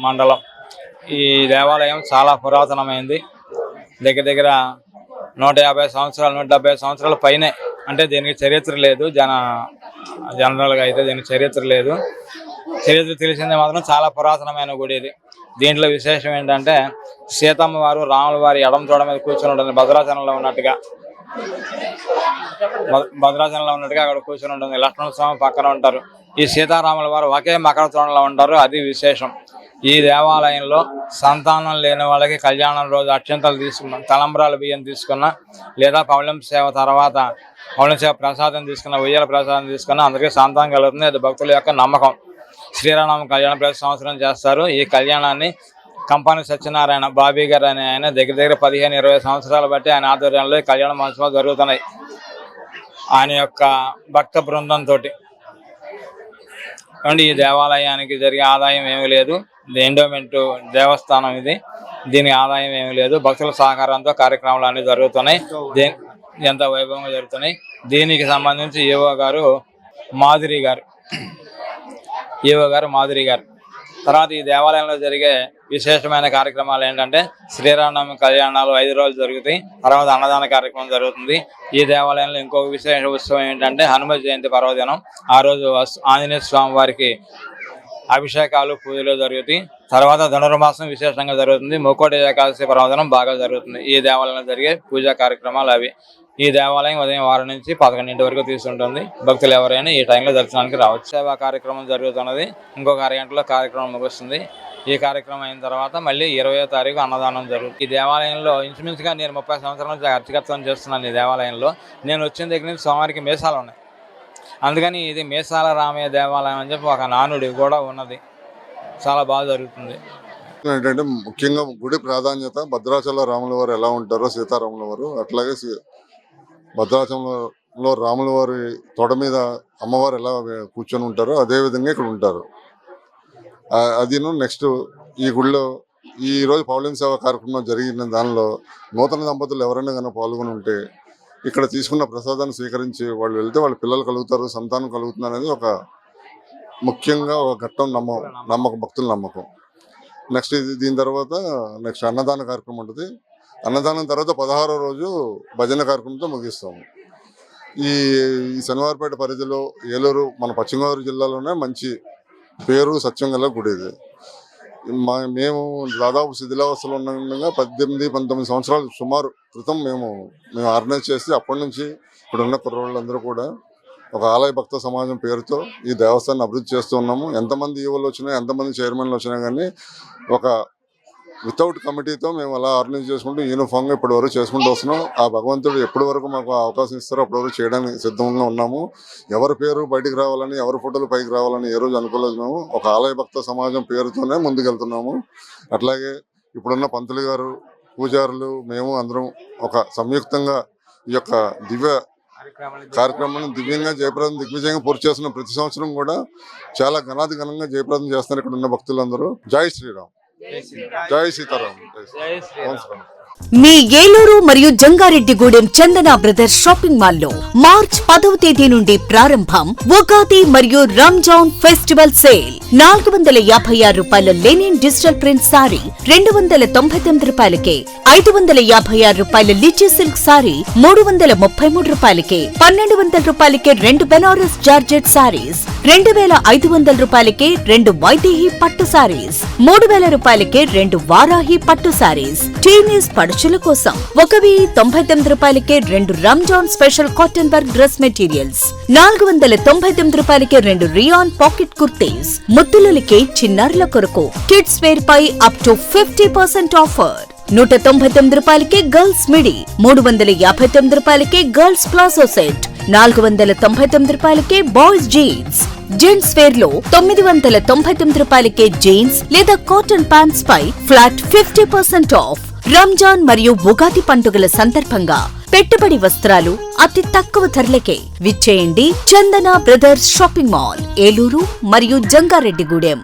మండలం. ఈ దేవాలయం చాలా పురాతనమైంది. దగ్గర దగ్గర 150 సంవత్సరాలు 170 సంవత్సరాల పైనే. అంటే దీనికి చరిత్ర లేదు. జనరల్గా అయితే దీనికి చరిత్ర లేదు. చరిత్ర తెలిసిందే మాత్రం చాలా పురాతనమైన గుడి ఇది. దీంట్లో విశేషం ఏంటంటే సీతమ్మ వారు రాముల వారి ఎడమ తోడ మీద కూర్చొని ఉంటుంది. భద్రాచలంలో ఉన్నట్టుగా అక్కడ కూర్చొని ఉంటుంది. లక్ష్మణ స్వామి పక్కన ఉంటారు. ఈ సీతారాముల వారు ఒకే మకర తోరణంలో ఉంటారు. అది విశేషం. ఈ దేవాలయంలో సంతానం లేని వాళ్ళకి కళ్యాణం రోజు అక్షంతలు తీసుకున్న, తలంబ్రాల బియ్యం తీసుకున్న, లేదా పౌళం సేవ తర్వాత పౌళం సేవ ప్రసాదం తీసుకున్న, ఉయ్యాల ప్రసాదం తీసుకున్న అందరికీ సంతానం కలుగుతుంది. అది భక్తుల యొక్క నమ్మకం. శ్రీరామ కళ్యాణం ప్రతి సంవత్సరం చేస్తారు. ఈ కళ్యాణాన్ని కంపాని సత్యనారాయణ బాబీ గారు అనే ఆయన దగ్గర దగ్గర 15-20 సంవత్సరాలు బట్టి ఆయన ఆధ్వర్యంలో ఈ కళ్యాణ మహోత్సవాలు జరుగుతున్నాయి. ఆయన యొక్క భక్త బృందంతో. ఈ దేవాలయానికి జరిగే ఆదాయం ఏమీ లేదు. ఎండోమెంట్ దేవస్థానం ఇది. దీనికి ఆదాయం ఏమీ లేదు. భక్తుల సహకారంతో కార్యక్రమాలు అన్నీ జరుగుతున్నాయి. ఎంత వైభవంగా జరుగుతున్నాయి. దీనికి సంబంధించి ఈవో గారు మాధురి గారు. తర్వాత ఈ దేవాలయంలో జరిగే విశేషమైన కార్యక్రమాలు ఏంటంటే శ్రీరామనవమి కళ్యాణాలు 5 రోజులు జరుగుతాయి. తర్వాత అన్నదాన కార్యక్రమం జరుగుతుంది. ఈ దేవాలయంలో ఇంకొక విశేష ఉత్సవం ఏంటంటే హనుమ జయంతి పర్వదినం. ఆ రోజు ఆంజనేయ స్వామి వారికి అభిషేకాలు పూజలు జరుగుతాయి. తర్వాత ధనుర్మాసం విశేషంగా జరుగుతుంది. ముక్కోటి ఏకాదశి పర్వదినం బాగా జరుగుతుంది. ఈ దేవాలయంలో జరిగే పూజా కార్యక్రమాలు అవి. ఈ దేవాలయం ఉదయం 6 నుంచి 11 వరకు తీసుకుంటుంది. భక్తులు ఎవరైనా ఈ టైంలో దర్శనానికి రావచ్చు. సేవా కార్యక్రమం జరుగుతున్నది. ఇంకొక 6 గంటల కార్యక్రమం ముగుస్తుంది. ఈ కార్యక్రమం అయిన తర్వాత మళ్ళీ 20వ తారీఖు అన్నదానం జరుగుతుంది. ఈ దేవాలయంలో ఇంచుమించుగా నేను 30 సంవత్సరాల నుంచి అర్చకత్వం చేస్తున్నాను. ఈ దేవాలయంలో నేను వచ్చిన దగ్గర నుంచి స్వామివారికి మీసాలు ఉన్నాయి. అందుకని ఇది మీసాల రామయ్య దేవాలయం అని చెప్పి ఒక నానుడి కూడా ఉన్నది. చాలా బాగా జరుగుతుంది. ఏంటంటే ముఖ్యంగా గుడి ప్రాధాన్యత భద్రాచల రాముల వారు ఎలా ఉంటారో సీతారాముల వారు అట్లాగే భద్రాచలంలో రాముల వారి తొడ మీద అమ్మవారు ఎలా కూర్చొని ఉంటారో అదే విధంగా ఇక్కడ ఉంటారు. అదిను నెక్స్ట్ ఈ గుడిలో ఈరోజు పౌళం సేవ కార్యక్రమం జరిగిన దానిలో నూతన దంపతులు ఎవరైనా కనుక పాల్గొని ఉంటే ఇక్కడ తీసుకున్న ప్రసాదాన్ని స్వీకరించి వాళ్ళు వెళ్తే వాళ్ళ పిల్లలు కలుగుతారు, సంతానం కలుగుతుంది అనేది ఒక ముఖ్యంగా ఒక ఘట్టం నమ్మకం భక్తుల నమ్మకం. నెక్స్ట్ దీని తర్వాత నెక్స్ట్ అన్నదాన కార్యక్రమం ఉంటుంది. అన్నదానం తర్వాత 16వ రోజు భజన కార్యక్రమంతో ముగిస్తాము. ఈ శనివారపేట పరిధిలో ఏలూరు మన పశ్చిమ గోదావరి జిల్లాలోనే మంచి పేరు సత్యం గల గుడి ఇది. మేము దాదాపు శిథిలావస్థలో ఉండగా 18-19 సంవత్సరాలు సుమారు క్రితం మేము ఆర్గనైజ్ చేసి అప్పటి నుంచి ఇప్పుడున్న కుర్రోళ్ళందరూ కూడా ఒక ఆలయ భక్త సమాజం పేరుతో ఈ దేవస్థానాన్ని అభివృద్ధి చేస్తూ ఉన్నాము. ఎంతమంది ఈవోలు వచ్చినా ఎంతమంది చైర్మన్లు వచ్చినా కానీ ఒక వితౌట్ కమిటీతో మేము అలా ఆర్గనైజ్ చేసుకుంటూ యూనిఫామ్గా ఇప్పటి వరకు చేసుకుంటూ వస్తున్నాం. ఆ భగవంతుడు ఎప్పటి వరకు మాకు అవకాశం ఇస్తారో అప్పటి వరకు చేయడానికి సిద్ధంగా ఉన్నాము. ఎవరి పేరు బయటికి రావాలని ఎవరి ఫోటోలు పైకి రావాలని ఏ రోజు అనుకోలేదు. మేము ఒక ఆలయ భక్త సమాజం పేరుతోనే ముందుకెళ్తున్నాము. అట్లాగే ఇప్పుడున్న పంతులు గారు, పూజారులు, మేము అందరం ఒక సంయుక్తంగా ఈ యొక్క దివ్య కార్యక్రమాన్ని దివ్యంగా దిగ్విజయంగా పూర్తి చేస్తున్న ప్రతి సంవత్సరం కూడా చాలా ఘనంగా జయప్రదం చేస్తున్నారు ఇక్కడ ఉన్న భక్తులందరూ. జై శ్రీరామ్, జై సీతారాం. మీ ఏలూరు మరియు జంగారెడ్డిగూడెం చందన బ్రదర్స్ షాపింగ్ మాల్ లో మార్చ్ 10వ తేదీ నుండి ప్రారంభం ఉగాది మరియు రంజాన్ ఫెస్టివల్ సేల్. 456 రూపాయల లెనిన్ డిజిటల్ ప్రింట్ సారీ 299 రూపాయలకే, 556 రూపాయల లిచీ సిల్క్ సారీ 333 రూపాయలకే, 1200 రూపాయలకే 2 బెనారస్ జార్జెట్ సారీస్, 2500 రూపాయలకే 2 వైదేహి పట్టు సారీస్, 3000 రూపాయలకే 2 వారాహి పట్టు సారీస్. టీనేజ్ పడుచుల కోసం 1,099 రూపాయలకే 2 Ramzan special cotton work dress materials, 499 రూపాయలకే 2 రియాన్ పాకెట్ కుర్తీస్. ముద్దులకే చిన్నారుల కొరకు కిడ్స్ వేర్ పై అప్ టు 50% ఆఫర్. 199 రూపాయలకే గర్ల్స్ మిడి, 359 రూపాయలకే గర్ల్స్ ప్లాజో సెట్, 499 రూపాయలకే బాయ్స్ జీన్స్. జెంట్స్ వేర్ లో 999 రూపాయలకే జీన్స్ లేదా కాటన్ ప్యాంట్స్ పై ఫ్లాట్ 50% ఆఫ్. రంజాన్ మరియు ఉగాది పండుగల సందర్భంగా పెట్టుబడి వస్త్రాలు అతి తక్కువ ధరలకే విచ్చేయండి Chandana brothers shopping mall, Eluru మరియు జంగారెడ్డిగూడెం.